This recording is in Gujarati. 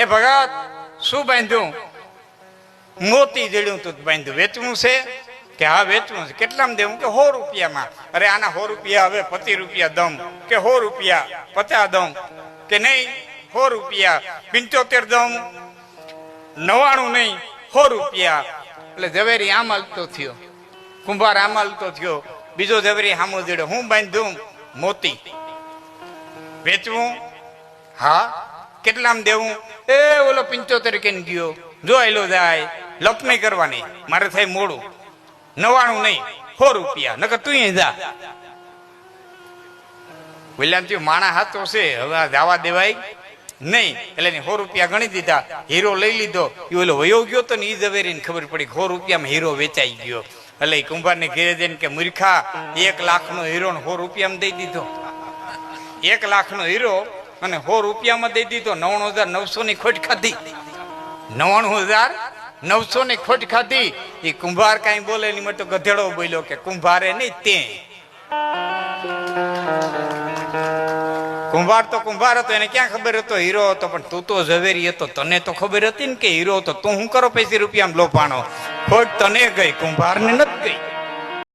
એ ભગત શું બાંધ્યું? મોતી જડ્યું તું બાંધ્યું. વેચવું છે કે હા વેચવું છે. કેટલામાં દેવું? કે 100 રૂપિયામાં. અરે આના 100 રૂપિયા હવે 25 રૂપિયા દમ, કે 100 રૂપિયા 50 દમ, કે નહીં 100 રૂપિયા 75 દમ, 99 નહીં 100 રૂપિયા. એટલે ઝવેરી આમ હાલતો થયો, કુંભાર આમ હાલતો થયો, બીજો ઝવેરી હામો જડ્યો. હું બાંધ્યું? મોતી. વેચવું? હા. કેટલામાં દેવું? એ ઓલો 75 કે ગયો, જો એલો જાય, લપ નહીં કરવાની, મારે થાય મોડું. 99 નહીં 100 રૂપિયા, નકર તું જા. બોલ્યા થયું માણા હાથો છે, હવે જવા દેવાય નહીં. એટલે 100 રૂપિયા ગણી દીધા, હીરો લઈ લીધો. એ ઓલો વયો ગયો તો ને એ ઝવેરીને ખબર પડી 100 રૂપિયામાં હીરો વેચાઈ ગયો. એટલે કુંભાર ને ઘેરે જઈને કે મૂર્ખા, 1 લાખનો હીરો 100 રૂપિયામાં દઈ દીધો. 1 લાખનો હીરો અને 100 રૂપિયામાં દઈ દીધો. 99,900 ની ખોટ ખાધી. 99,900 ની ખોટ ખાધી. એ કુંભાર કઈ બોલે નહીં, મેં તો ગધેડો બોલ્યો કે કુંભારે નહીં તે. કુંભાર તો કુંભાર હતો, એને ક્યાં ખબર હતો હીરો હતો? પણ તું તો ઝવેરી હતો, તને તો ખબર હતી ને કે હીરો હતો. તું શું કરો 50 રૂપિયામાં લોભાણો? ખોટ તને ગઈ, કુંભાર ને નથી ગઈ.